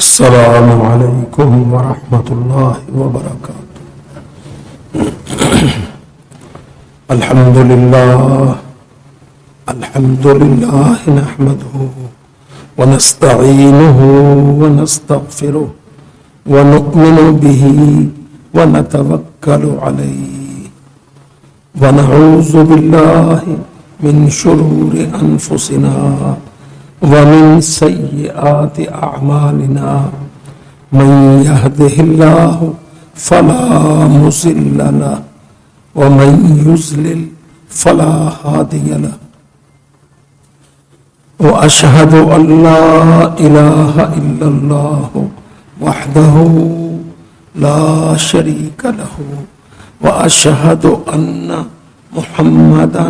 السلام علیکم ورحمۃ اللہ وبرکاتہ۔ الحمد للہ نحمده ونستعینه ونستغفره ونؤمن به ونتوکل علیہ ونعوذ باللہ من شرور انفسنا ومن سیئات اعمالنا من يهده الله فلا مضل له ومن يضلل فلا هادي له واشهد ان لا اله الا الله وحده لا شريك له واشهد ان محمدا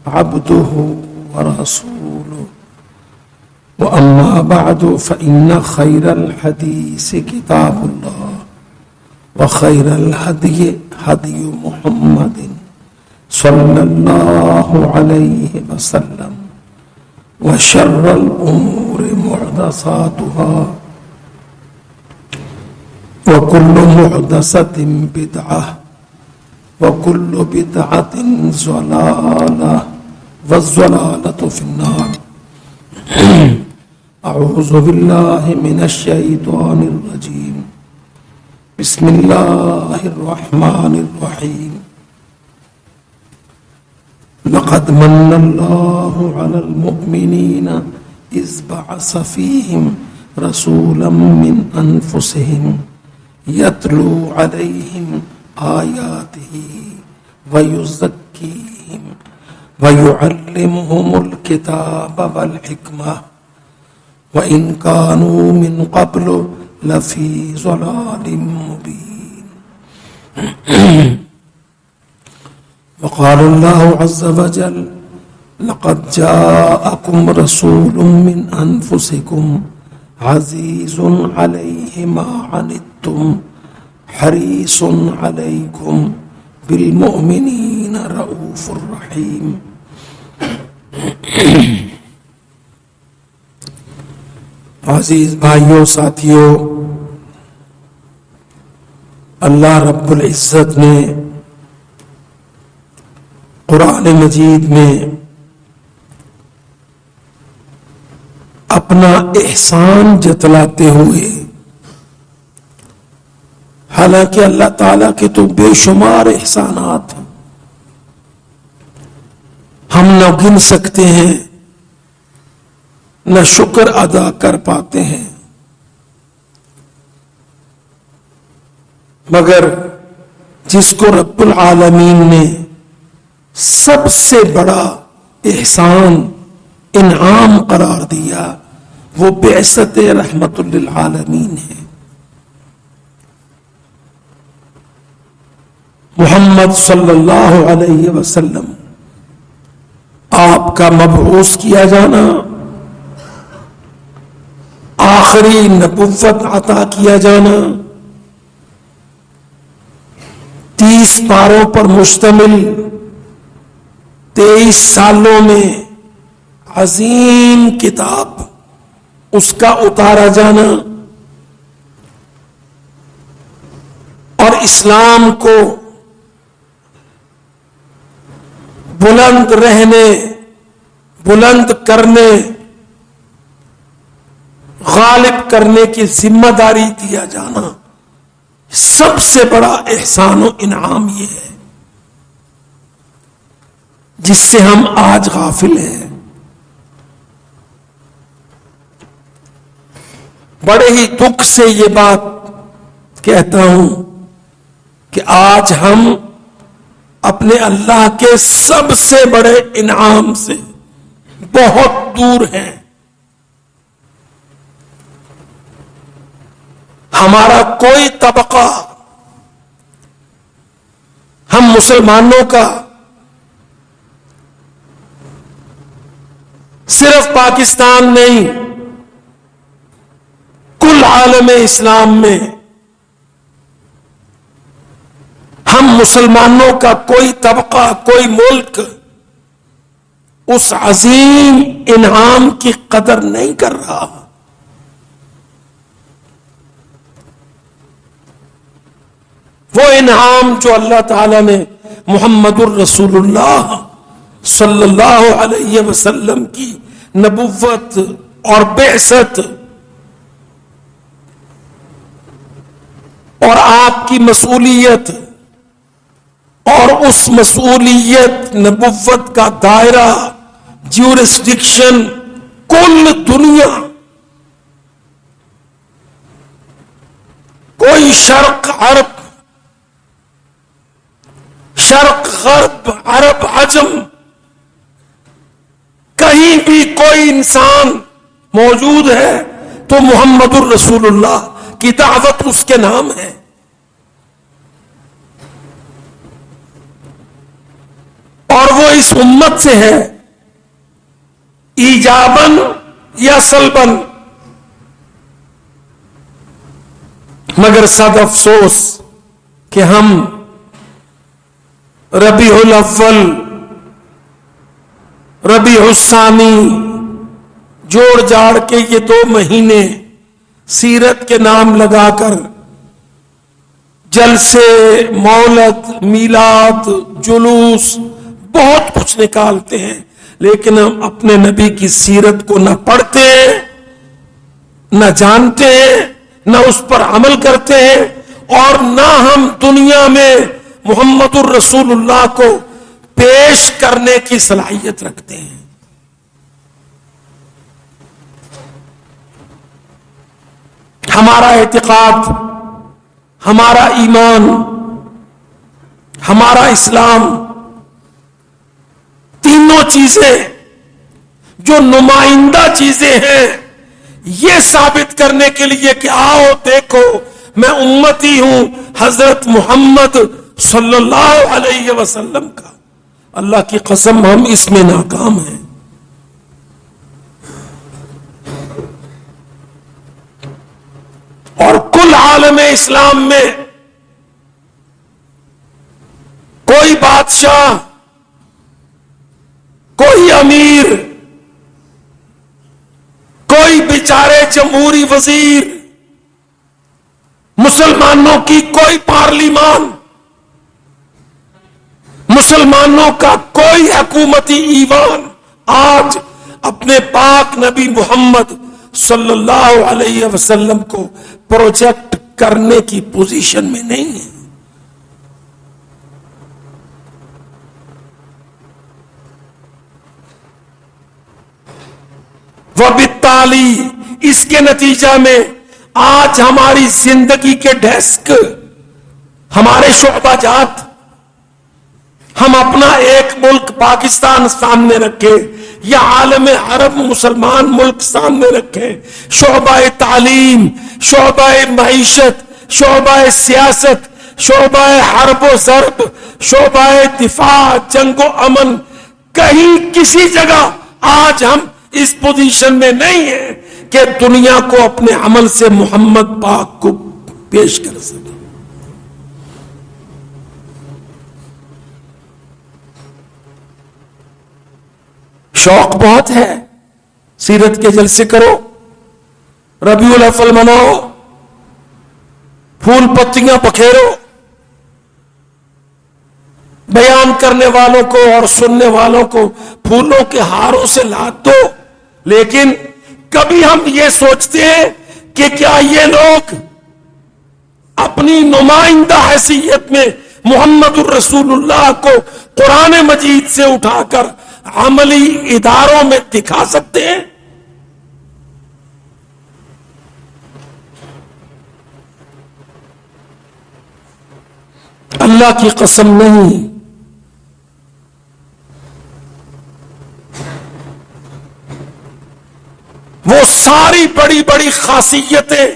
عبده ورسوله وأما بعد فإن خير الحديث كتاب الله وخير الهدي هدي محمد صلى الله عليه وسلم وشر الأمور محدثاتها وكل محدثة بدعة وكل بدعة ضلالة والضلالة في النار۔ اعوذ باللہ من الشیطان الرجیم، بسم اللہ الرحمن الرحیم۔ لقد من اللہ علی المؤمنین اذ بعث فیہم رسولا من انفسہم یتلو علیہم آیاتہ ویزکیہم وَيُعَلِّمُهُمُ الْكِتَابَ وَالْحِكْمَةَ وَإِنْ كَانُوا مِنْ قَبْلُ لَفِي ضَلَالٍ مُبِينٍ۔ وقال الله عز وجل: لقد جاءكم رسول من أنفسكم عزيز عليه ما عنتم حريص عليكم بالمؤمنين رؤوف رحيم۔ عزیز بھائیوں، ساتھیوں، اللہ رب العزت نے قرآن مجید میں اپنا احسان جتلاتے ہوئے، حالانکہ اللہ تعالیٰ کے تو بے شمار احسانات ہیں، ہم نہ گن سکتے ہیں، نہ شکر ادا کر پاتے ہیں، مگر جس کو رب العالمین نے سب سے بڑا احسان، انعام قرار دیا، وہ بعثت رحمت للعالمین ہے۔ محمد صلی اللہ علیہ وسلم آپ کا مبعوث کیا جانا، آخری نبوت عطا کیا جانا، 30 پاروں پر مشتمل 23 سالوں میں عظیم کتاب اس کا اتارا جانا اور اسلام کو بلند رہنے، بلند کرنے، غالب کرنے کی ذمہ داری دیا جانا، سب سے بڑا احسان و انعام یہ ہے جس سے ہم آج غافل ہیں۔ بڑے ہی دکھ سے یہ بات کہتا ہوں کہ آج ہم اپنے اللہ کے سب سے بڑے انعام سے بہت دور ہیں۔ ہمارا کوئی طبقہ ہم مسلمانوں کا صرف پاکستان نہیں، کل عالم اسلام میں ہم مسلمانوں کا کوئی طبقہ، کوئی ملک اس عظیم انعام کی قدر نہیں کر رہا۔ وہ انعام جو اللہ تعالی نے محمد الرسول اللہ صلی اللہ علیہ وسلم کی نبوت اور بعثت اور آپ کی مسئولیت اور اس مسئولیت نبوت کا دائرہ جیورسڈکشن کل دنیا، کوئی شرق عرب، شرق غرب، عرب عجم، کہیں بھی کوئی انسان موجود ہے تو محمد الرسول اللہ کی دعوت اس کے نام ہے. اور وہ اس امت سے ہے، ایجابن یا سلبن. مگر صد افسوس کہ ہم ربیع الاول، ربیع الثانی جوڑ جاڑ کے یہ 2 مہینے سیرت کے نام لگا کر جلسے، مولد، میلاد، جلوس، بہت کچھ نکالتے ہیں، لیکن ہم اپنے نبی کی سیرت کو نہ پڑھتے ہیں، نہ جانتے ہیں، نہ اس پر عمل کرتے ہیں، اور نہ ہم دنیا میں محمد الرسول اللہ کو پیش کرنے کی صلاحیت رکھتے ہیں. ہمارا اعتقاد، ہمارا ایمان، ہمارا اسلام، تینوں چیزیں جو نمائندہ چیزیں ہیں، یہ ثابت کرنے کے لیے کہ آؤ دیکھو میں امتی ہوں حضرت محمد صلی اللہ علیہ وسلم کا. اللہ کی قسم ہم اس میں ناکام ہیں. اور کل عالم اسلام میں کوئی بادشاہ، کوئی امیر، کوئی بیچارے جمہوری وزیر، مسلمانوں کی کوئی پارلیمان، مسلمانوں کا کوئی حکومتی ایوان آج اپنے پاک نبی محمد صلی اللہ علیہ وسلم کو پروجیکٹ کرنے کی پوزیشن میں نہیں ہے. وبالتالی اس کے نتیجہ میں آج ہماری زندگی کے ڈیسک، ہمارے شعبہ جات، ہم اپنا ایک ملک پاکستان سامنے رکھے یا عالم عرب مسلمان ملک سامنے رکھے، شعبہ تعلیم، شعبہ معیشت، شعبہ سیاست، شعبہ حرب و ضرب، شعبہ دفاع، جنگ و امن، کہیں کسی جگہ آج ہم اس پوزیشن میں نہیں ہیں کہ دنیا کو اپنے عمل سے محمد پاک کو پیش کر سکے. شوق بہت ہے، سیرت کے جلسے کرو، ربیع الاول مناؤ، پھول پتیاں بکھیرو، بیان کرنے والوں کو اور سننے والوں کو پھولوں کے ہاروں سے لاد دو. لیکن کبھی ہم یہ سوچتے ہیں کہ کیا یہ لوگ اپنی نمائندہ حیثیت میں محمد الرسول اللہ کو قرآن مجید سے اٹھا کر عملی اداروں میں دکھا سکتے ہیں؟ اللہ کی قسم نہیں. وہ ساری بڑی بڑی خاصیتیں،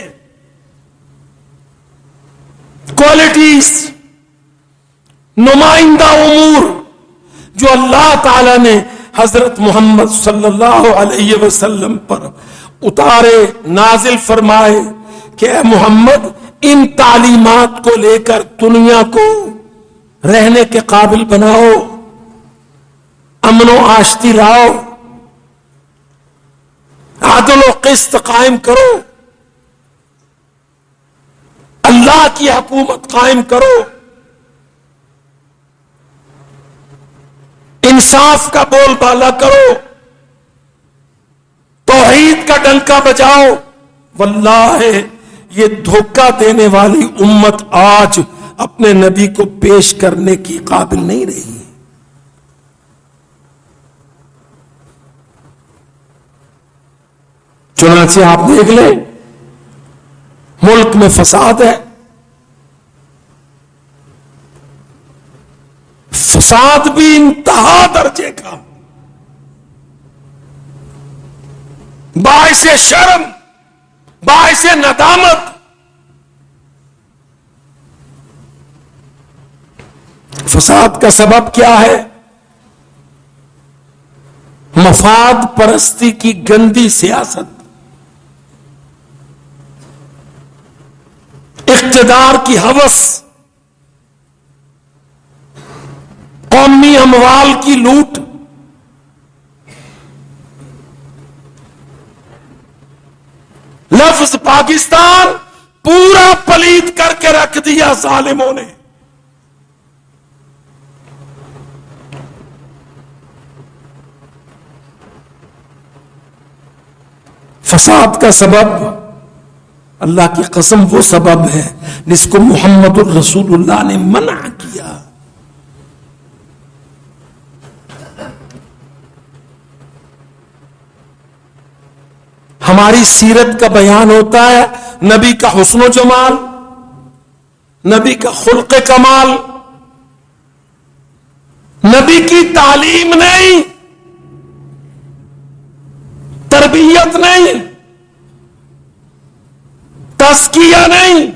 کوالٹیز، نمائندہ امور جو اللہ تعالی نے حضرت محمد صلی اللہ علیہ وسلم پر اتارے، نازل فرمائے کہ اے محمد ان تعلیمات کو لے کر دنیا کو رہنے کے قابل بناؤ، امن و آشتی لاؤ، عدل و قسط قائم کرو. اللہ کی حکومت قائم کرو، انصاف کا بول بالا کرو، توحید کا ڈنکا بجاؤ۔ واللہ یہ دھوکہ دینے والی امت آج اپنے نبی کو پیش کرنے کی قابل نہیں رہی۔ چنانچہ آپ دیکھ لیں، ملک میں فساد ہے، فساد بھی انتہا درجے کا، باعث شرم، باعث ندامت۔ فساد کا سبب کیا ہے؟ مفاد پرستی کی گندی سیاست، اقتدار کی ہوس، قومی اموال کی لوٹ، لفظ پاکستان پورا پلید کر کے رکھ دیا ظالموں نے۔ فساد کا سبب، اللہ کی قسم، وہ سبب ہے جس کو محمد الرسول اللہ نے منع کیا۔ ہماری سیرت کا بیان ہوتا ہے، نبی کا حسن و جمال، نبی کا خلق کمال، نبی کی تعلیم نہیں، تربیت نہیں، تزکیہ نہیں،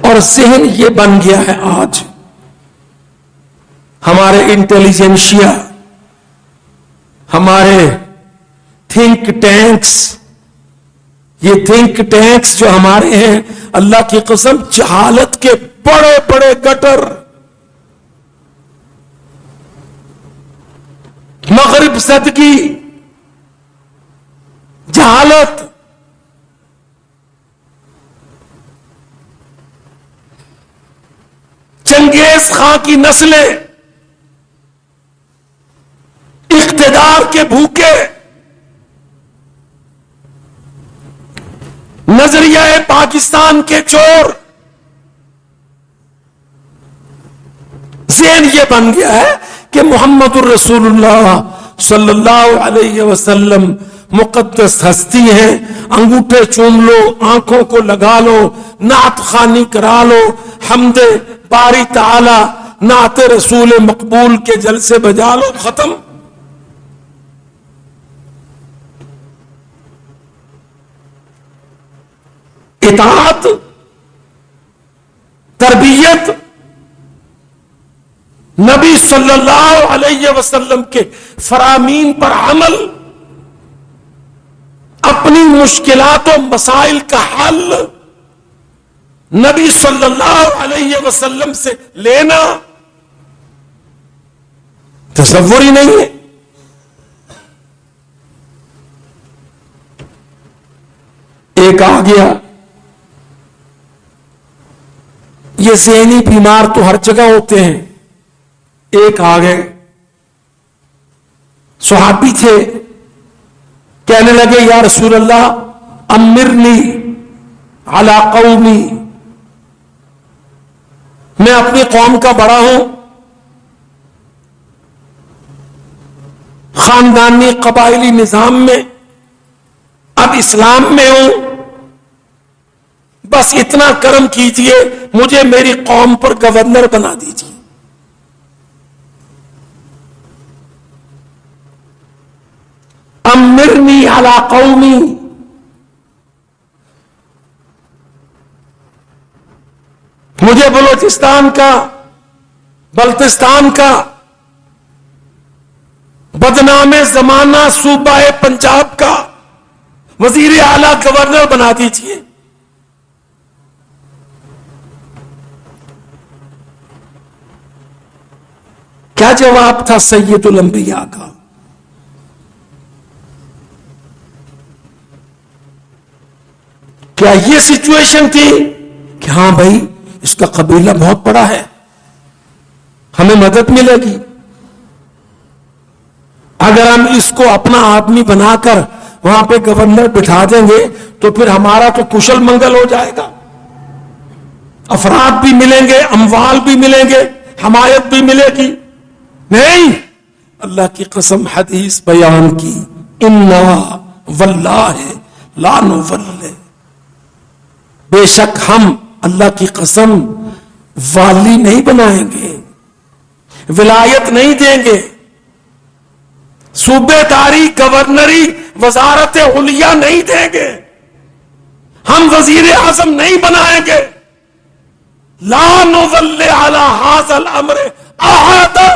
اور ذہن یہ بن گیا ہے آج ہمارے انٹیلیجنشیا، ہمارے تھنک ٹینکس، یہ تھنک ٹینکس جو ہمارے ہیں، اللہ کی قسم جہالت کے بڑے بڑے گٹر، مغرب صدقی جہالت، چنگیز خان کی نسلیں، اقتدار کے بھوکے، نظریہ پاکستان کے چور، ذہن یہ بن گیا ہے کہ محمد الرسول اللہ صلی اللہ علیہ وسلم مقدس ہستی ہے، انگوٹھے چوم لو، آنکھوں کو لگا لو، نعت خوانی کرا لو، حمد باری تعالی، نعت رسول مقبول کے جلسے بجا لو، ختم۔ اطاعت، تربیت، نبی صلی اللہ علیہ وسلم کے فرامین پر عمل، اپنی مشکلات و مسائل کا حل نبی صلی اللہ علیہ وسلم سے لینا، تصور ہی نہیں ہے۔ ایک آ گیا، یہ ذہنی بیمار تو ہر جگہ ہوتے ہیں، ایک آ گئے، صحابی تھے، کہنے لگے یا رسول اللہ امرنی علی قومی، میں اپنی قوم کا بڑا ہوں، خاندانی قبائلی نظام میں، اب اسلام میں ہوں، بس اتنا کرم کیجئے مجھے میری قوم پر گورنر بنا دیجئے۔ امرنی علی قومی، مجھے بلوچستان کا، بلتستان کا بدنام زمانہ صوبہ پنجاب کا وزیر اعلی گورنر بنا دیجئے۔ کیا جواب تھا سید الانبیاء کا؟ کیا یہ سچویشن تھی کہ ہاں بھائی اس کا قبیلہ بہت بڑا ہے, ہمیں مدد ملے گی, اگر ہم اس کو اپنا آدمی بنا کر وہاں پہ گورنر بٹھا دیں گے تو پھر ہمارا تو کشل منگل ہو جائے گا, افراد بھی ملیں گے, اموال بھی ملیں گے, حمایت بھی ملے گی. نہیں, اللہ کی قسم حدیث بیان کی, انا واللہ لا نول, بے شک ہم اللہ کی قسم والی نہیں بنائیں گے, ولایت نہیں دیں گے, صوبے داری, گورنری, وزارت علیہ نہیں دیں گے, ہم وزیر اعظم نہیں بنائیں گے. لا نول علی ھذا الامر احدا,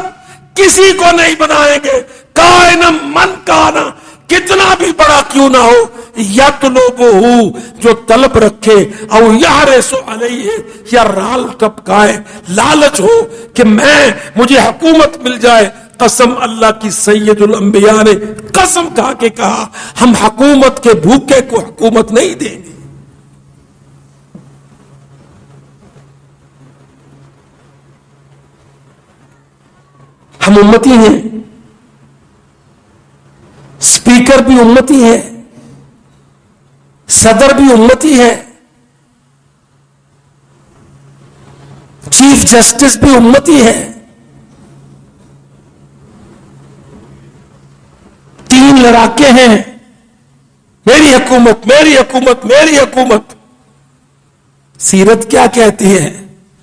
کسی کو نہیں بنائیں گے, کائن من کانا, کتنا بھی بڑا کیوں نہ ہو, یطلبہ, جو طلب رکھے, او یحرص علیہ, یا رال ٹپکائے, لالچ ہو کہ مجھے حکومت مل جائے. قسم اللہ کی سید الانبیاء نے قسم کھا کے کہا, ہم حکومت کے بھوکے کو حکومت نہیں دیں گے. ہم امتی ہیں, اسپیکر بھی امتی ہے, صدر بھی امتی ہے, چیف جسٹس بھی امتی ہے, 3 لڑاکے ہیں, میری حکومت, میری حکومت, میری حکومت. سیرت کیا کہتی ہے؟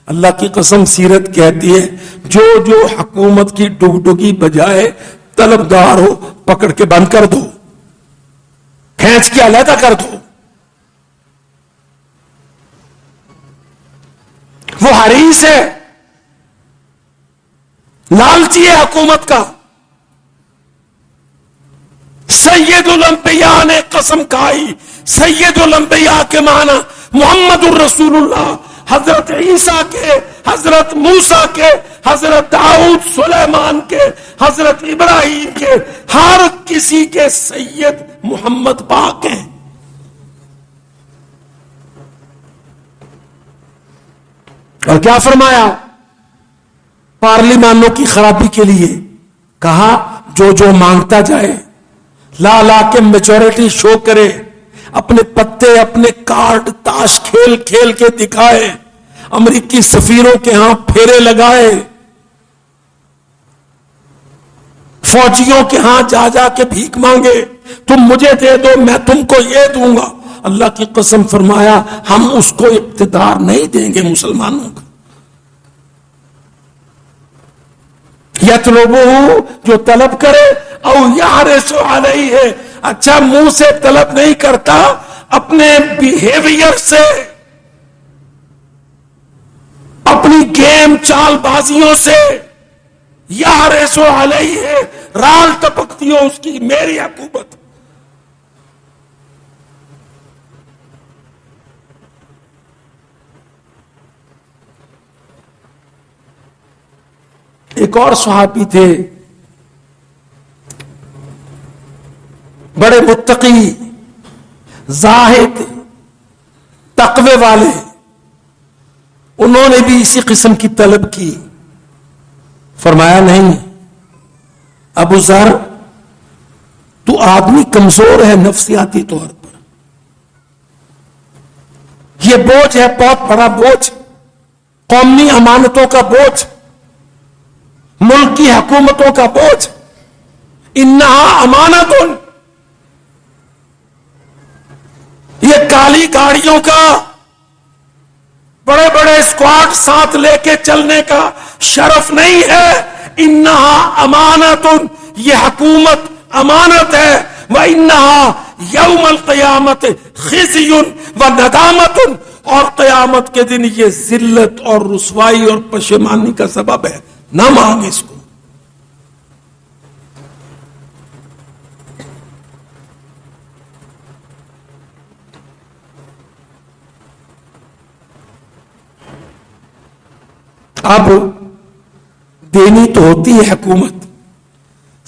اللہ کی قسم سیرت کہتی ہے جو حکومت کی ڈگڈگی بجائے طلبدار ہو پکڑ کے بند کر دو, کھینچ کے علیحدہ کر دو. وہ حریص ہے, لالچی ہے حکومت کا. سید الانبیاء نے قسم کھائی, سید الانبیاء کے معنی محمد الرسول اللہ, حضرت عیسیٰ کے, حضرت موسیٰ کے, حضرت داؤد سلیمان کے, حضرت ابراہیم کے, ہر کسی کے سید محمد پاک ہیں. اور کیا فرمایا پارلیمانوں کی خرابی کے لیے؟ کہا جو مانگتا جائے, لا لا کے میچورٹی شو کرے, اپنے پتے, اپنے کارڈ, تاش کھیل کھیل کے دکھائے, امریکی سفیروں کے ہاں پھیرے لگائے, فوجیوں کے ہاں جا کے بھیک مانگے, تم مجھے دے دو میں تم کو یہ دوں گا. اللہ کی قسم فرمایا ہم اس کو اقتدار نہیں دیں گے مسلمانوں کا. یطلبہ, جو طلب کرے, او یحرص علیہ, اچھا منہ سے طلب نہیں کرتا, اپنے بیہیویئر سے, اپنی گیم چال بازیوں سے, یحرص علیہ, رال ٹپکتی ہو اس کی میری حکومت. ایک اور صحابی تھے, بڑے متقی, زاہد, تقوی والے, انہوں نے بھی اسی قسم کی طلب کی. فرمایا نہیں ابو ذر, تو آدمی کمزور ہے نفسیاتی طور پر, یہ بوجھ ہے بہت بڑا بوجھ, قومی امانتوں کا بوجھ, ملک کی حکومتوں کا بوجھ. انہا امانت, یہ کالی گاڑیوں کا, بڑے بڑے اسکواڈ ساتھ لے کے چلنے کا شرف نہیں ہے. انہا امانت, یہ حکومت امانت ہے. وَإِنَّهَا يَوْمَ الْقِيَامَةِ خِزْيٌ وَنَدَامَةٌ, اور قیامت کے دن یہ ذلت اور رسوائی اور پشیمانی کا سبب ہے. نہ مانگ اس کو. اب دینی تو ہوتی ہے حکومت,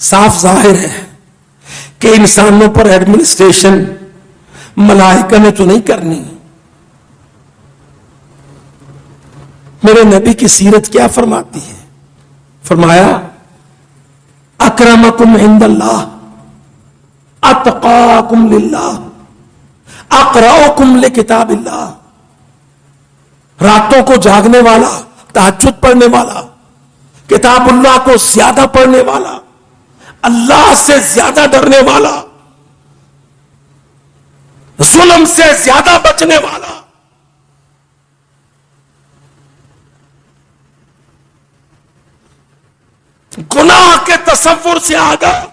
صاف ظاہر ہے کہ انسانوں پر ایڈمنسٹریشن ملائکہ نے تو نہیں کرنی, میرے نبی کی سیرت کیا فرماتی ہے؟ فرمایا اکرمکم عند اللہ اتقاکم للہ اقرأکم لکتاب اللہ. راتوں کو جاگنے والا، تہجد پڑھنے والا، کتاب اللہ کو زیادہ پڑھنے والا، اللہ سے زیادہ ڈرنے والا، ظلم سے زیادہ بچنے والا، گناہ کے تصور سے آگاہ،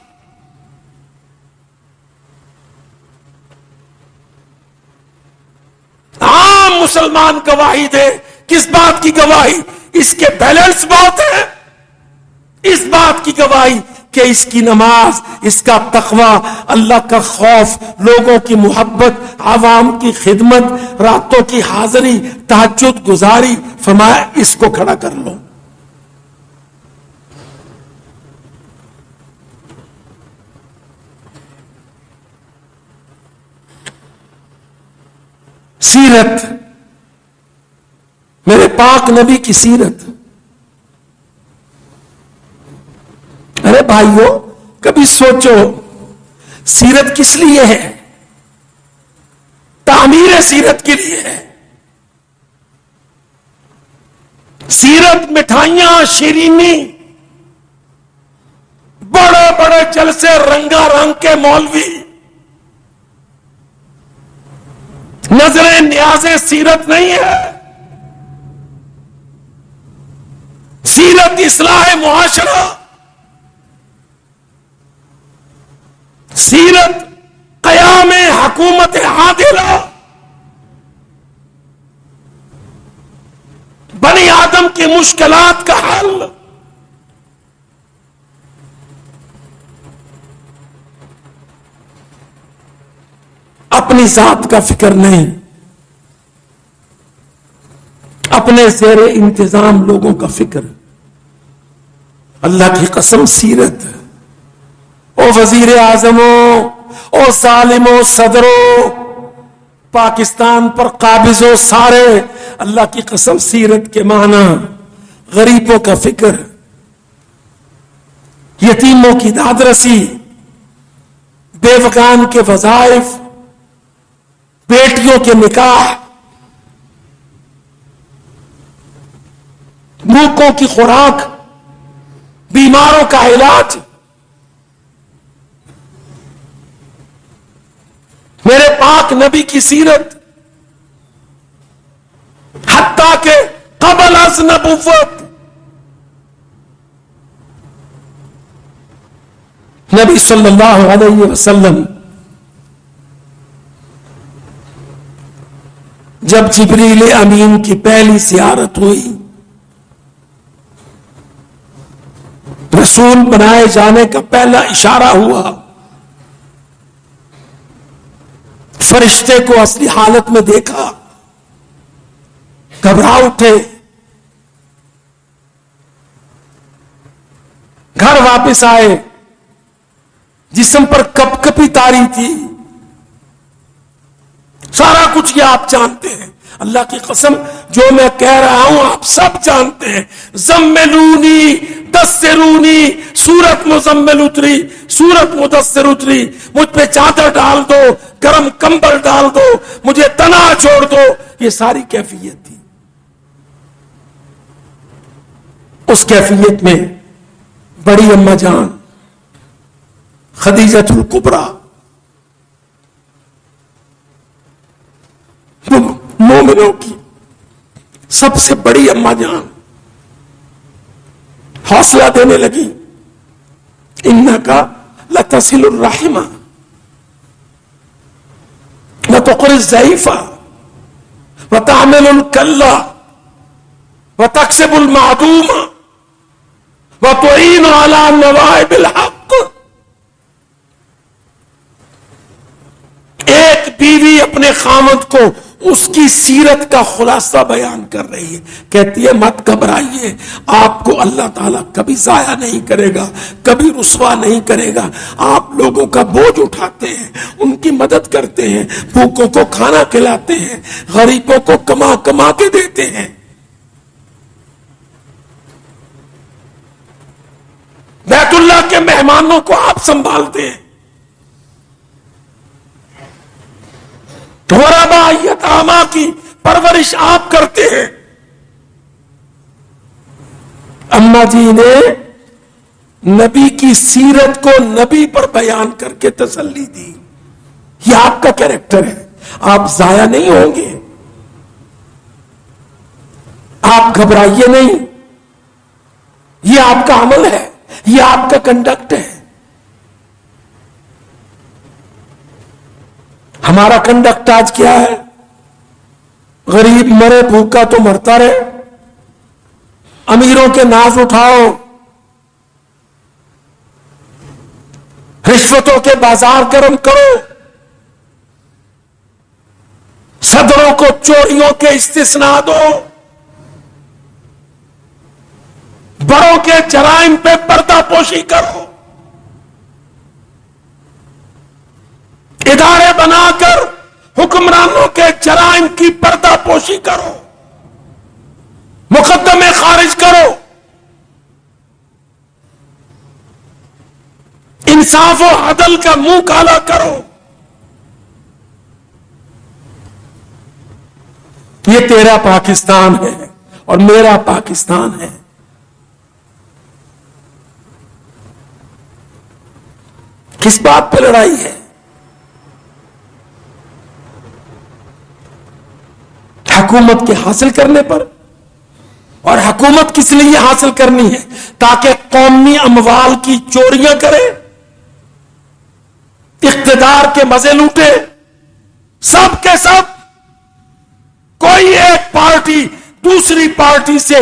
عام مسلمان گواہی دے. کس بات کی گواہی؟ اس کے بیلنس بہت ہیں. اس بات کی گواہی کہ اس کی نماز، اس کا تقوی، اللہ کا خوف، لوگوں کی محبت، عوام کی خدمت، راتوں کی حاضری، تہجد گزاری. فرمایا اس کو کھڑا کر لو. سیرت، میرے پاک نبی کی سیرت. ارے بھائیو، کبھی سوچو سیرت کس لیے ہے؟ تعمیر سیرت کے لیے ہے. سیرت مٹھائیاں، شیرینی، بڑے بڑے جلسے، رنگا رنگ کے مولوی، نظریں نیازیں سیرت نہیں ہے. سیرت اصلاح معاشرہ، سیرت قیام حکومت عادلہ، بنی آدم کی مشکلات کا حل. اپنی ذات کا فکر نہیں، اپنے زیر انتظام لوگوں کا فکر. اللہ کی قسم سیرت. او وزیر اعظموں، او ظالموں، صدروں، پاکستان پر قابضوں، سارے، اللہ کی قسم سیرت کے معنی غریبوں کا فکر، یتیموں کی داد رسی، بیوگان کے وظائف، بیٹیوں کے نکاح، بھوکوں کی خوراک، بیماروں کا علاج. میرے پاک نبی کی سیرت، حتیٰ کہ قبل از نبوت نبی صلی اللہ علیہ وسلم جب جبریل امین کی پہلی زیارت ہوئی، رسول بنائے جانے کا پہلا اشارہ ہوا، فرشتے کو اصلی حالت میں دیکھا، گھبرا اٹھے، گھر واپس آئے، جسم پر کپ کپی تاری تھی. سارا کچھ یہ آپ جانتے ہیں. اللہ کی قسم جو میں کہہ رہا ہوں آپ سب جانتے ہیں. زملونی دثرونی، سورت مزمل اتری، سورت مدثر اتری، مجھ پہ چادر ڈال دو، گرم کمبل ڈال دو، مجھے تنہا چھوڑ دو. یہ ساری کیفیت تھی. اس کیفیت میں بڑی اماں جان خدیجہ الکبریٰ، مومنوں کی سب سے بڑی اماں جان، حوصلہ دینے لگی. انکا لتصل الرحم وتقری الضعیف وتحمل الکل وتکسب المعدوم وتعین علی نوائب الحق. ایک بیوی اپنے خاوند کو اس کی سیرت کا خلاصہ بیان کر رہی ہے. کہتی ہے مت گھبرائیے، آپ کو اللہ تعالیٰ کبھی ضائع نہیں کرے گا، کبھی رسوا نہیں کرے گا. آپ لوگوں کا بوجھ اٹھاتے ہیں، ان کی مدد کرتے ہیں، بھوکوں کو کھانا کھلاتے ہیں، غریبوں کو کما کما کے دیتے ہیں. کے مہمانوں کو آپ سنبھالتے ہیں، غربا یتاما کی پرورش آپ کرتے ہیں۔ اما جی نے نبی کی سیرت کو نبی پر بیان کر کے تسلی دی، یہ آپ کا کیریکٹر ہے، آپ ضائع نہیں ہوں گے، آپ گھبرائیے نہیں، یہ آپ کا عمل ہے، یہ آپ کا کنڈکٹ ہے۔ ہمارا کنڈکٹ آج کیا ہے؟ غریب مرے بھوکا تو مرتا رہے، امیروں کے ناز اٹھاؤ، رشوتوں کے بازار گرم کرو، صدروں کو چوریوں کے استثناء دو، بڑوں کے جرائم پہ پردہ پوشی کرو، ادارے بنا کر حکمرانوں کے جرائم کی پردہ پوشی کرو، مقدمے خارج کرو، انصاف و عدل کا منہ کالا کرو۔ یہ تیرا پاکستان ہے اور میرا پاکستان ہے۔ کس بات پہ لڑائی ہے؟ حکومت کے حاصل کرنے پر، اور حکومت کس لیے حاصل کرنی ہے؟ تاکہ قومی اموال کی چوریاں کرے، اقتدار کے مزے لوٹے، سب کے سب، کوئی ایک پارٹی دوسری پارٹی سے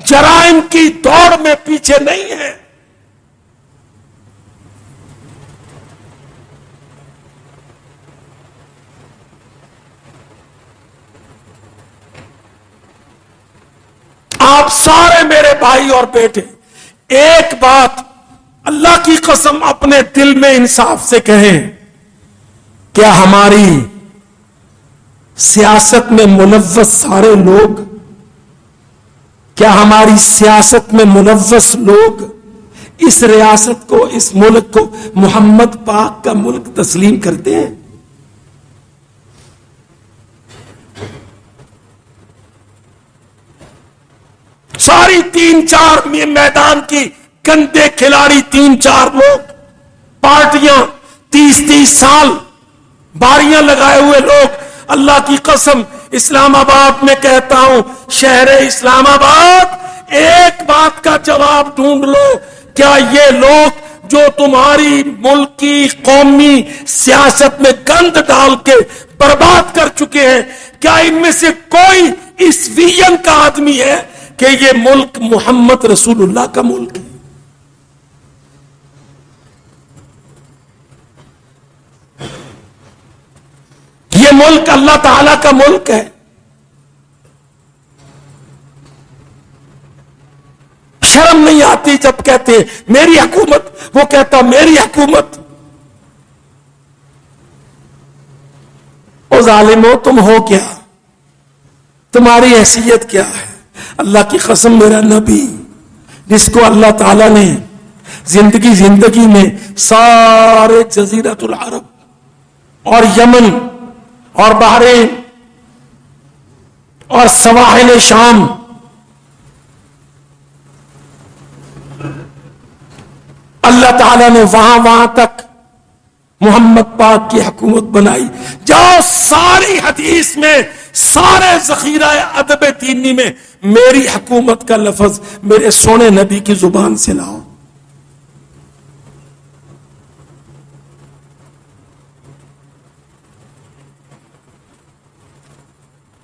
جرائم کی دوڑ میں پیچھے نہیں ہے۔ آپ سارے میرے بھائی اور بیٹے ایک بات اللہ کی قسم اپنے دل میں انصاف سے کہیں، کیا ہماری سیاست میں ملوث سارے لوگ، کیا ہماری سیاست میں ملوث لوگ اس ریاست کو، اس ملک کو محمد پاک کا ملک تسلیم کرتے ہیں؟ ساری 3-4 میدان کی گندے کھلاڑی، 3-4 لوگ، پارٹیاں، 30 سال باریاں لگائے ہوئے لوگ، اللہ کی قسم اسلام آباد میں کہتا ہوں، شہر اسلام آباد، ایک بات کا جواب ڈھونڈ لو، کیا یہ لوگ جو تمہاری ملک کی قومی سیاست میں گند ڈال کے برباد کر چکے ہیں، کیا ان میں سے کوئی اس ویژن کا آدمی ہے کہ یہ ملک محمد رسول اللہ کا ملک ہے؟ یہ ملک اللہ تعالی کا ملک ہے۔ شرم نہیں آتی جب کہتے میری حکومت، وہ کہتا میری حکومت۔ او ظالمو، تم ہو کیا؟ تمہاری حیثیت کیا ہے؟ اللہ کی قسم میرا نبی، جس کو اللہ تعالیٰ نے زندگی میں سارے جزیرۃ العرب اور یمن اور بحرین اور سواحل شام، اللہ تعالیٰ نے وہاں تک محمد پاک کی حکومت بنائی۔ جاؤ ساری حدیث میں، سارے ذخیرہ ادب دینی میں میری حکومت کا لفظ میرے سونے نبی کی زبان سے لاؤ۔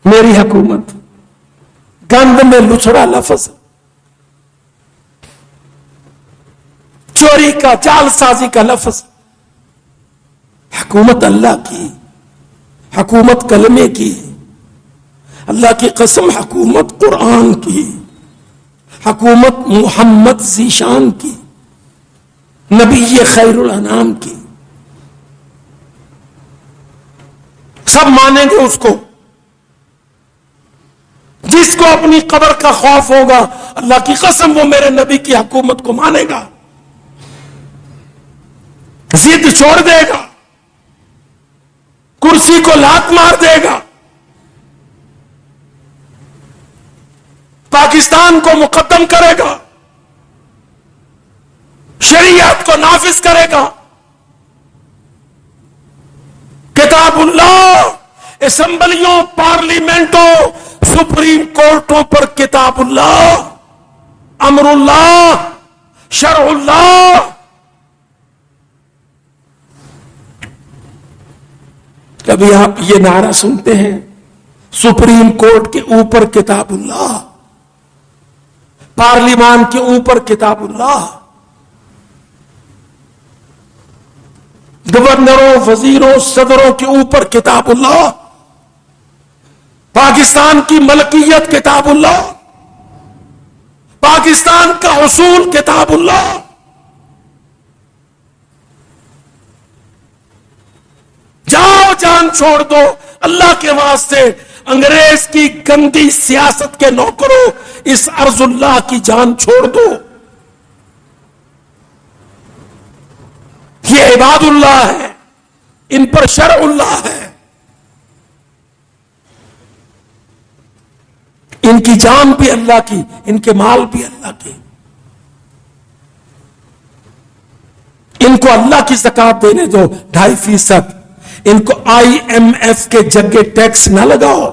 میری حکومت، گند میں لچڑا لفظ، چوری کا، جال سازی کا لفظ۔ حکومت اللہ کی، حکومت کلمے کی، اللہ کی قسم حکومت قرآن کی، حکومت محمد ذیشان کی، نبی خیر الانام کی۔ سب مانیں گے اس کو۔ جس کو اپنی قبر کا خوف ہوگا، اللہ کی قسم وہ میرے نبی کی حکومت کو مانے گا۔ ضد چھوڑ دے گا، کرسی کو لات مار دے گا، پاکستان کو مقدم کرے گا، شریعت کو نافذ کرے گا، کتاب اللہ اسمبلیوں، پارلیمنٹوں، سپریم کورٹوں پر کتاب اللہ، امر اللہ، شرع اللہ. کبھی آپ یہ نعرہ سنتے ہیں، سپریم کورٹ کے اوپر کتاب اللہ، پارلیمان کے اوپر کتاب اللہ، گورنروں، وزیروں، صدروں کے اوپر کتاب اللہ، پاکستان کی ملکیت کتاب اللہ، پاکستان کا اصول کتاب اللہ. جاؤ جان چھوڑ دو اللہ کے واسطے، انگریز کی گندی سیاست کے نوکروں، اس ارض اللہ کی جان چھوڑ دو. یہ عباد اللہ ہے، ان پر شرع اللہ ہے، ان کی جان بھی اللہ کی، ان کے مال بھی اللہ کے. ان کو اللہ کی زکات دینے دو 2.5%. ان کو IMF کے جگہ ٹیکس نہ لگاؤ.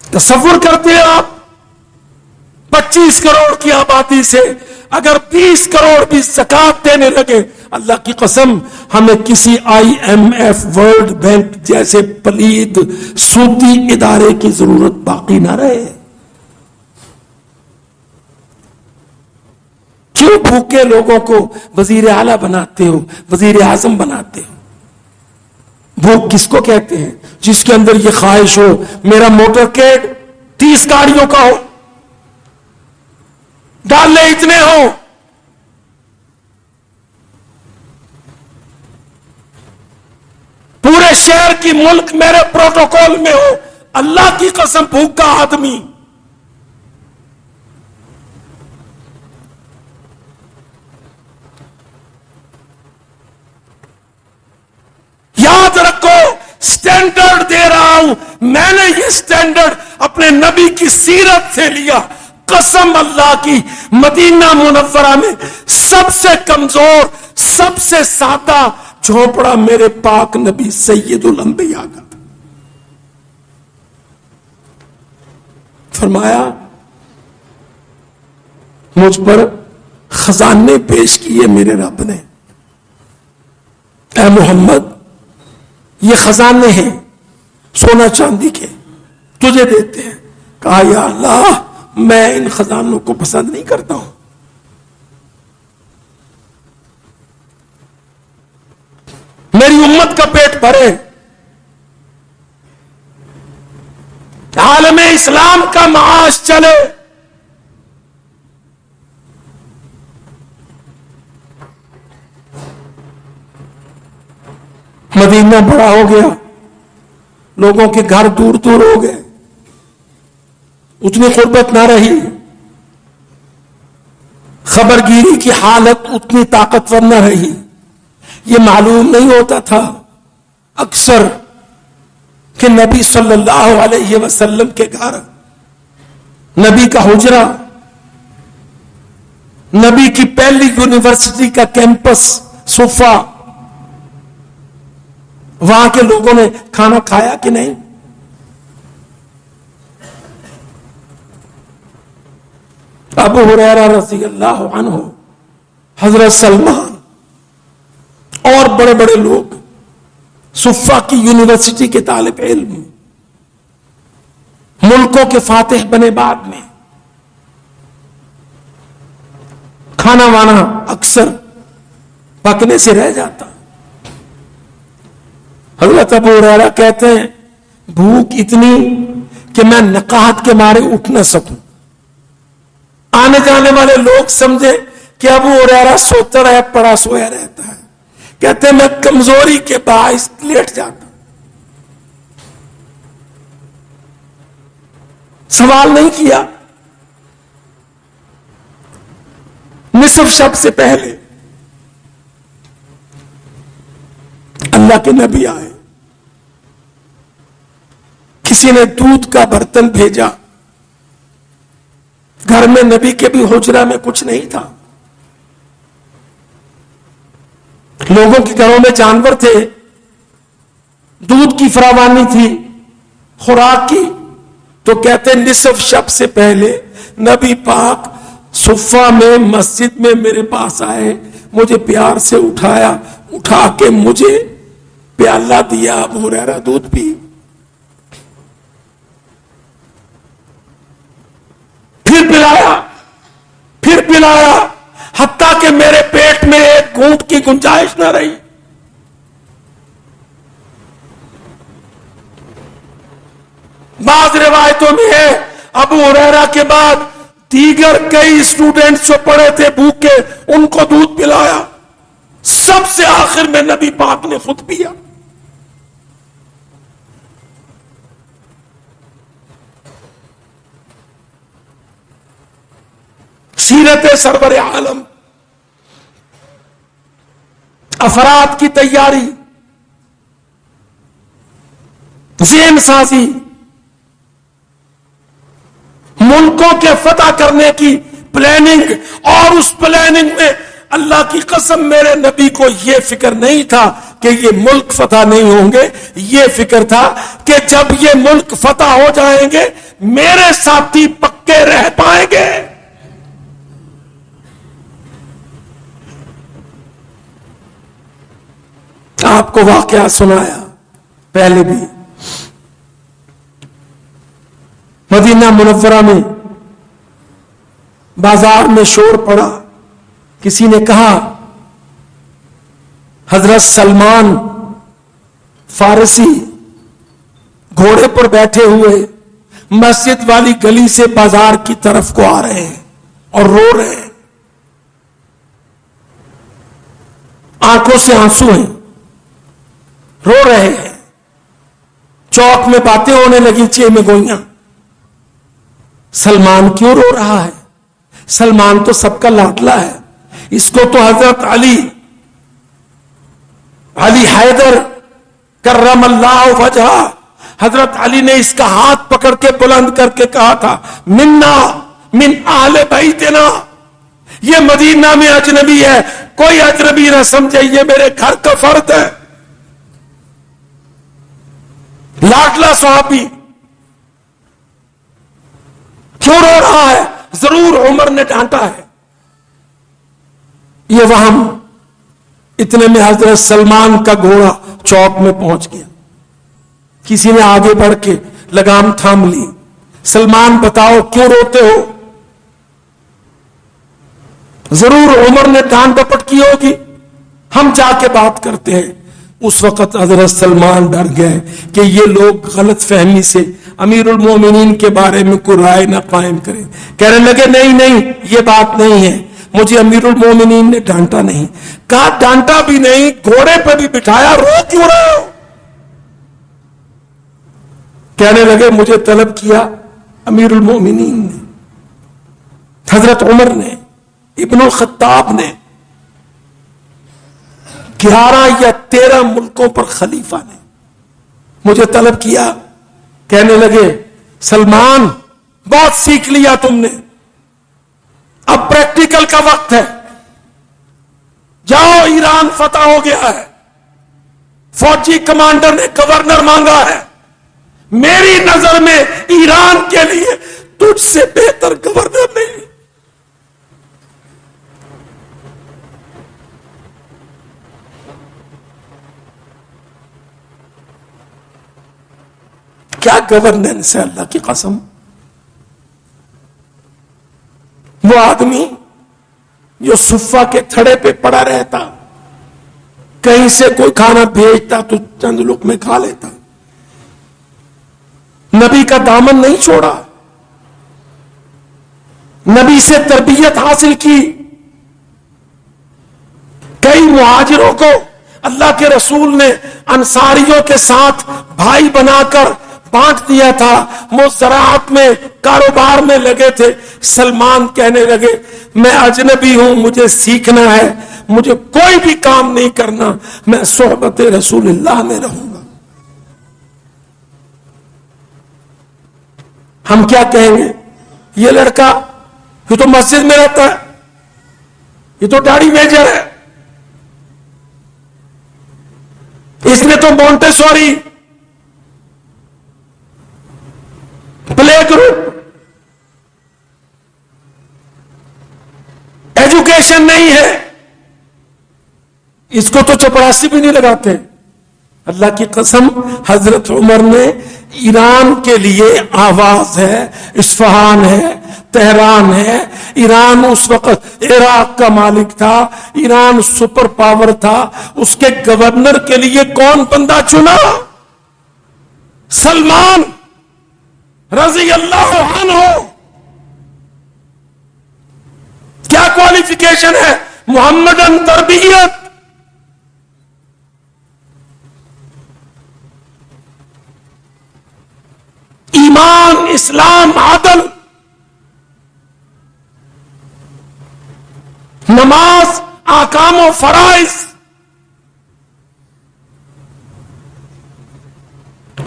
تصور کرتے ہیں آپ 25 کروڑ کی آبادی سے اگر 20 کروڑ بھی زکات دینے لگے، اللہ کی قسم ہمیں کسی IMF، ورلڈ بینک جیسے پلید سودی ادارے کی ضرورت باقی نہ رہے. کیوں بھوکے لوگوں کو وزیر اعلیٰ بناتے ہو، وزیر اعظم بناتے ہو؟ بھوک کس کو کہتے ہیں؟ جس کے اندر یہ خواہش ہو میرا موٹر کیڈ 30 گاڑیوں کا ہو، ڈالے اتنے ہو، پورے شہر کی ملک میرے پروٹوکول میں ہو. اللہ کی قسم بھوکا آدمی یاد رکھو، سٹینڈرڈ دے رہا ہوں میں نے، یہ سٹینڈرڈ اپنے نبی کی سیرت سے لیا. قسم اللہ کی، مدینہ منورہ میں سب سے کمزور، سب سے سادہ جھونپڑا میرے پاک نبی سید الانبیاء کا تھا. فرمایا مجھ پر خزانے پیش کیے میرے رب نے، اے محمد یہ خزانے ہیں سونا چاندی کے، تجھے دیتے ہیں. کہا یا اللہ میں ان خزانوں کو پسند نہیں کرتا ہوں. میری امت کا پیٹ بھرے، عالم اسلام کا معاش چلے. مدینہ بڑا ہو گیا، لوگوں کے گھر دور دور ہو گئے، اتنی قربت نہ رہی، خبرگیری کی حالت اتنی طاقتور نہ رہی. یہ معلوم نہیں ہوتا تھا اکثر کہ نبی صلی اللہ علیہ وسلم کے گھر، نبی کا حجرہ، نبی کی پہلی یونیورسٹی کا کیمپس صفا، وہاں کے لوگوں نے کھانا کھایا کہ نہیں؟ ابو ہریرہ رضی اللہ عنہ، حضرت سلمان اور بڑے بڑے لوگ، صفا کی یونیورسٹی کے طالب علم، ملکوں کے فاتح بنے بعد میں، کھانا وانا اکثر پکنے سے رہ جاتا. حضرت ابو ہریرہ کہتے ہیں بھوک اتنی کہ میں نقاہت کے مارے اٹھ نہ سکوں. آنے جانے والے لوگ سمجھے کہ ابو ہریرہ سوتا رہا پڑا سویا رہتا ہے. کہتے ہیں میں کمزوری کے باعث لیٹ جاتا. سوال نہیں کیا. نصف شب سے پہلے اللہ کے نبی آئے. کسی نے دودھ کا برتن بھیجا. گھر میں نبی کے بھی حجرہ میں کچھ نہیں تھا. لوگوں کے گھروں میں جانور تھے, دودھ کی فراوانی تھی, خوراک کی. تو کہتے نصف شب سے پہلے نبی پاک صفہ میں مسجد میں میرے پاس آئے, مجھے پیار سے اٹھایا, اٹھا کے مجھے پیالہ دیا, ابو ہریرہ دودھ پی. پھر پلایا حتیٰ کہ میرے پیٹ میں ایک گھونٹ کی گنجائش نہ رہی. بعض روایتوں میں ہے ابو ہریرہ کے بعد دیگر کئی اسٹوڈنٹس جو پڑے تھے بھوکے, ان کو دودھ پلایا. سب سے آخر میں نبی پاک نے خود پیا. سیرت سرور عالم, افراد کی تیاری, ذہن سازی, ملکوں کے فتح کرنے کی پلاننگ, اور اس پلاننگ میں اللہ کی قسم میرے نبی کو یہ فکر نہیں تھا کہ یہ ملک فتح نہیں ہوں گے. یہ فکر تھا کہ جب یہ ملک فتح ہو جائیں گے میرے ساتھی پکے رہ پائیں گے. آپ کو واقعہ سنایا پہلے بھی. مدینہ منورہ میں بازار میں شور پڑا. کسی نے کہا حضرت سلمان فارسی گھوڑے پر بیٹھے ہوئے مسجد والی گلی سے بازار کی طرف کو آ رہے ہیں اور رو رہے ہیں, آنکھوں سے آنسو ہیں, رو رہے ہیں. چوک میں باتیں ہونے لگی, چھ میں گوئیاں. سلمان کیوں رو رہا ہے؟ سلمان تو سب کا لاڈلا ہے. اس کو تو حضرت علی حیدر کرم اللہ وجہہ, حضرت علی نے اس کا ہاتھ پکڑ کے بلند کر کے کہا تھا منا من اہل بیتنا, یہ مدینہ میں اجنبی ہے, کوئی اجنبی نہ سمجھے, یہ میرے گھر کا فرد ہے. لاڈلا صحابی کیوں رو رہا ہے؟ ضرور عمر نے ڈانٹا ہے. یہ وہم. اتنے میں حضرت سلمان کا گھوڑا چوک میں پہنچ گیا. کسی نے آگے بڑھ کے لگام تھام لی. سلمان بتاؤ کیوں روتے ہو؟ ضرور عمر نے ڈانٹ ڈپٹ کی ہوگی, ہم جا کے بات کرتے ہیں. اس وقت حضرت سلمان ڈر گئے کہ یہ لوگ غلط فہمی سے امیر المومنین کے بارے میں کوئی رائے نہ قائم کریں. کہنے لگے نہیں یہ بات نہیں ہے, مجھے امیر المومنین نے ڈانٹا نہیں. کہا ڈانٹا بھی نہیں, گھوڑے پہ بھی بٹھایا, رو کیوں رہے ہو؟ کہنے لگے مجھے طلب کیا امیر المومنین نے, حضرت عمر نے, ابن الخطاب نے, 11 یا 13 ملکوں پر خلیفہ نے مجھے طلب کیا. کہنے لگے سلمان بہت سیکھ لیا تم نے, اب پریکٹیکل کا وقت ہے, جاؤ ایران فتح ہو گیا ہے, فوجی کمانڈر نے گورنر مانگا ہے, میری نظر میں ایران کے لیے تجھ سے بہتر گورنر نہیں. کیا گورننس ہے اللہ کی قسم. وہ آدمی جو صفہ کے تھڑے پہ پڑا رہتا, کہیں سے کوئی کھانا بھیجتا تو چند لقمے کھا لیتا, نبی کا دامن نہیں چھوڑا, نبی سے تربیت حاصل کی. کئی مہاجروں کو اللہ کے رسول نے انصاریوں کے ساتھ بھائی بنا کر بانٹ دیا تھا، وہ زراعت میں کاروبار میں لگے تھے۔ سلمان کہنے لگے میں اجنبی ہوں، مجھے سیکھنا ہے، مجھے کوئی بھی کام نہیں کرنا، میں صحبت رسول اللہ میں رہوں گا۔ ہم کیا کہیں گے؟ یہ لڑکا یہ تو مسجد میں رہتا ہے، یہ تو داڑھی میجر ہے، اس نے تو مونٹیسوری پلے گروپ ایجوکیشن نہیں ہے، اس کو تو چپراسی بھی نہیں لگاتے۔ اللہ کی قسم، حضرت عمر نے ایران کے لیے آواز ہے، اصفہان ہے، تہران ہے۔ ایران اس وقت عراق کا مالک تھا، ایران سپر پاور تھا، اس کے گورنر کے لیے کون بندہ چنا؟ سلمان رضی اللہ عنہ۔ کیا کوالیفیکیشن ہے؟ محمدن تربیت۔ ایمان، اسلام، عدل، نماز، احکام و فرائض،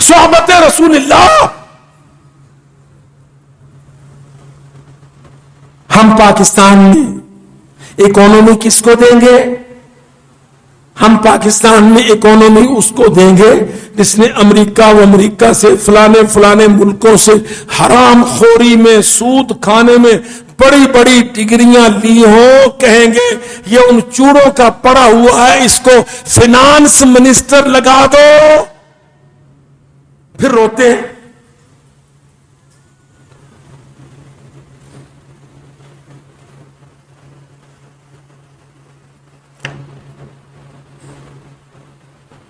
صحبت رسول اللہ۔ ہم پاکستان میں اکانومی کس کو دیں گے؟ ہم پاکستان میں اکانومی اس کو دیں گے جس نے امریکہ سے فلانے ملکوں سے حرام خوری میں، سود کھانے میں بڑی بڑی ڈگریاں لی ہوں۔ کہیں گے یہ ان چوڑوں کا پڑا ہوا ہے، اس کو فینانس منسٹر لگا دو، پھر روتے ہیں۔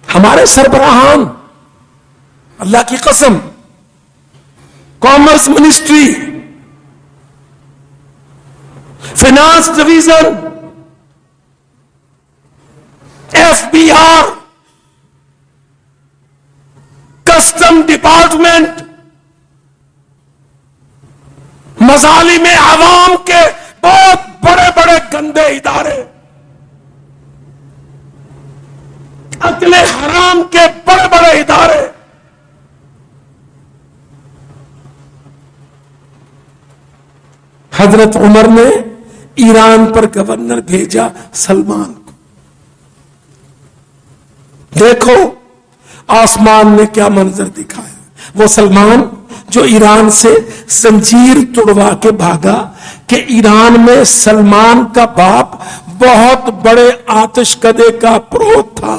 ہمارے سربراہان، اللہ کی قسم، commerce ministry, finance division, FBR، custom department, مظالم عوام کے بہت بڑے بڑے گندے ادارے، اکل حرام کے بڑے بڑے ادارے، حضرت عمر نے ایران پر گورنر بھیجا سلمان کو۔ دیکھو آسمان نے کیا منظر دکھایا۔ وہ سلمان جو ایران سے زنجیر توڑوا کے بھاگا کہ ایران میں سلمان کا باپ بہت بڑے آتش کدے کا پروت تھا۔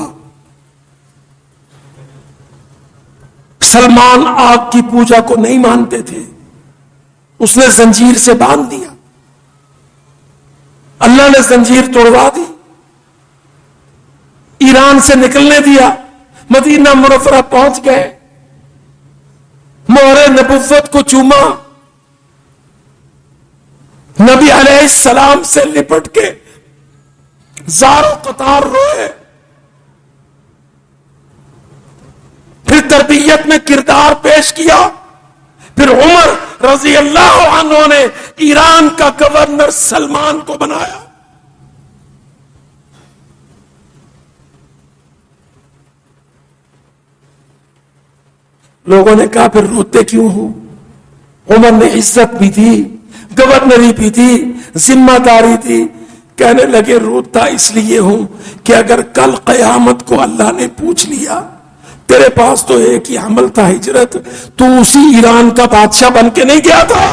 سلمان آگ کی پوجا کو نہیں مانتے تھے، اس نے زنجیر سے باندھ دیا، اللہ نے زنجیر توڑوا دی، ایران سے نکلنے دیا، مدینہ منورہ پہنچ گئے، مہر نبوت کو چوما، نبی علیہ السلام سے لپٹ کے زاروں قطار روئے، پھر تربیت میں کردار پیش کیا، پھر عمر رضی اللہ عنہ نے ایران کا گورنر سلمان کو بنایا۔ لوگوں نے کہا پھر روتے کیوں ہو؟ عمر نے عزت بھی تھی، گورنری بھی تھی، ذمہ داری تھی۔ کہنے لگے روتا اس لیے ہوں کہ اگر کل قیامت کو اللہ نے پوچھ لیا تیرے پاس تو ایک ہی عمل تھا ہجرت، تو اسی ایران کا بادشاہ بن کے نہیں گیا تھا؟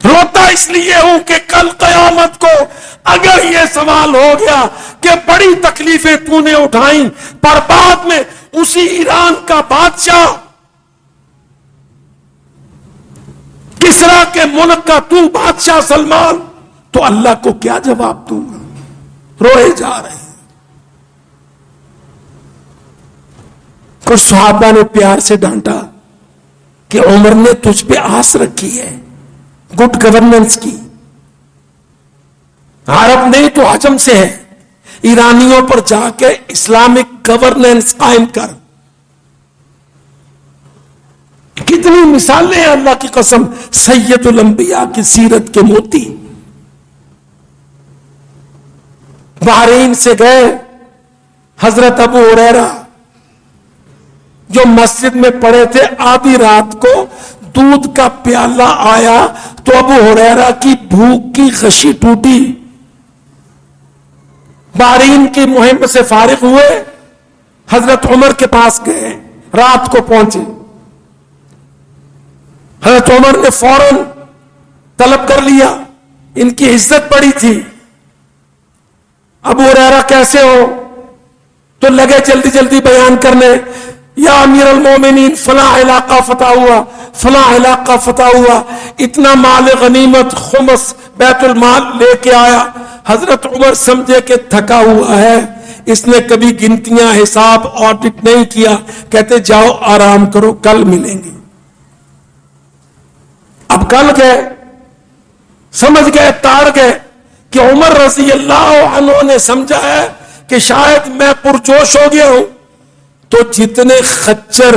روتا اس لیے ہوں کہ کل قیامت کو اگر یہ سوال ہو گیا کہ بڑی تکلیفیں تو نے اٹھائیں پر بعد میں اسی ایران کا بادشاہ کسرا کے ملک کا تو بادشاہ سلمان، تو اللہ کو کیا جواب دوں گا؟ روئے جا رہے ہیں۔ کچھ صحابہ نے پیار سے ڈانٹا کہ عمر نے تجھ پہ آس رکھی ہے گڈ گورننس کی، عرب نہیں تو عجم سے ہے، ایرانیوں پر جا کے اسلامک گورننس قائم کر. کتنی مثالیں ہیں اللہ کی قسم. سید الانبیاء کی سیرت کے موتی. بحرین سے گئے حضرت ابو ہریرہ جو مسجد میں پڑے تھے، آدھی رات کو دودھ کا پیالہ آیا تو ابو ہریرہ کی بھوک کی غشی ٹوٹی. بحرین کی مہم سے فارغ ہوئے، حضرت عمر کے پاس گئے، رات کو پہنچے. حضرت عمر نے فوراً طلب کر لیا، ان کی عزت بڑی تھی. ابو ہریرہ کیسے ہو؟ تو لگے جلدی جلدی بیان کرنے، یا امیر المومنین فلاں علاقہ فتح ہوا، فلاں علاقہ فتح ہوا، اتنا مال غنیمت خمس بیت المال لے کے آیا. حضرت عمر سمجھے کہ تھکا ہوا ہے، اس نے کبھی گنتیاں حساب آڈٹ نہیں کیا. کہتے جاؤ آرام کرو، کل ملیں گے. اب کل گئے، سمجھ گئے، تاڑ گئے کہ عمر رضی اللہ عنہ نے سمجھا ہے کہ شاید میں پرجوش ہو گیا ہوں. تو جتنے خچر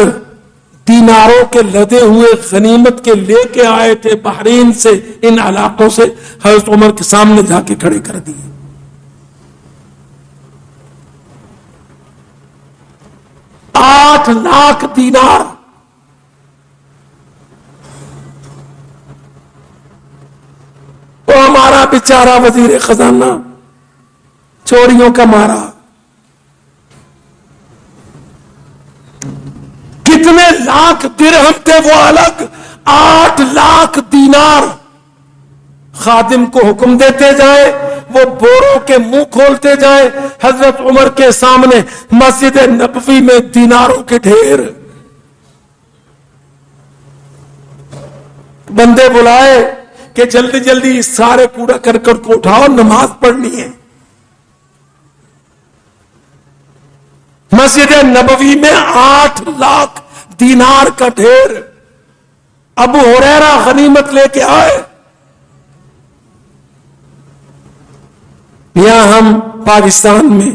دیناروں کے لدے ہوئے غنیمت کے لے کے آئے تھے بحرین سے، ان علاقوں سے، حضرت عمر کے سامنے جا کے کھڑے کر دیے. 8 لاکھ دینار. وہ ہمارا بیچارہ وزیر خزانہ چوریوں کا مارا. کتنے لاکھ درہم تھے وہ الگ، 8 لاکھ دینار. خادم کو حکم دیتے جائے، وہ بوروں کے منہ کھولتے جائے. حضرت عمر کے سامنے مسجد نبوی میں دیناروں کے ڈھیر. بندے بلائے کہ جلدی جلدی اس سارے کوڑا کرکٹ کو اٹھاؤ، نماز پڑھنی ہے. مسجد نبوی میں 8 لاکھ دینار کا ڈھیر. ابو ہریرہ غنیمت لے کے آئے. یہاں ہم پاکستان میں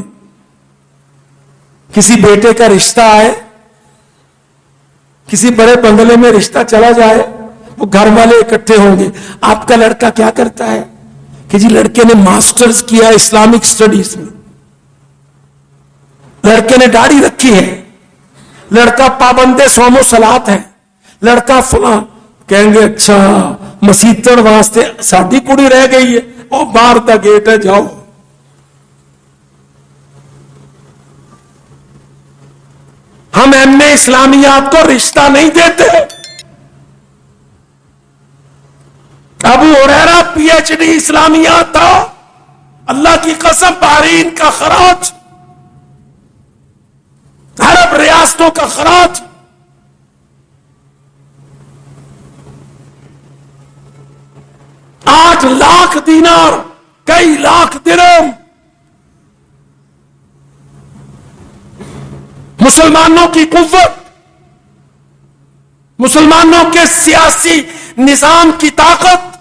کسی بیٹے کا رشتہ آئے، کسی بڑے بنگلے میں رشتہ چلا جائے، وہ گھر والے اکٹھے ہوں گے. آپ کا لڑکا کیا کرتا ہے؟ کہ جی لڑکے نے ماسٹرز کیا اسلامک سٹڈیز میں، لڑکے نے داڑھی رکھی ہے، لڑکا پابند صوم و صلات ہے، لڑکا فلاں. کہیں گے اچھا مسیتڑ واسطے ساڈی کڑی رہ گئی ہے، اور باہر دا گیٹ ہے، جاؤ. ہم ایم اے اسلامیات کو رشتہ نہیں دیتے. ابو ہریرہ پی ایچ ڈی اسلامیات تھا. اللہ کی قسم بحرین کا خراج، عرب ریاستوں کا خراج. آٹھ لاکھ دینار، کئی لاکھ درہم. مسلمانوں کی قوت، مسلمانوں کے سیاسی نظام کی طاقت.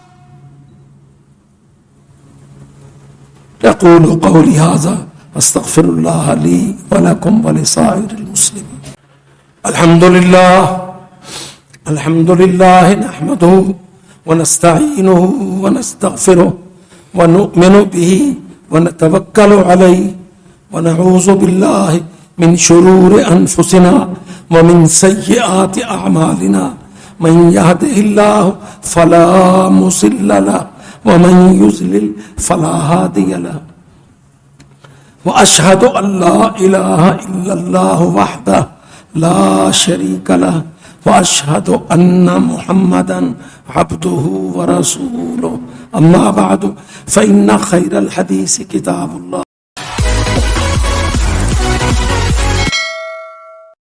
اقول قولی ھذا استغفر اللہ لی ولکم ولسائر المسلمین. الحمد للہ نحمدہ ونستعینہ ونستغفرہ ونؤمن بہ ونتوکل علیہ ونعوذ باللہ من شرور انفسنا ومن سیئات اعمالنا. من يهده الله فلا مضل له ومن يضلل فلا هادي له. واشهد ان لا اله الا الله وحده لا شريك له واشهد ان محمدا عبده ورسوله. اما بعد فان خير الحديث كتاب الله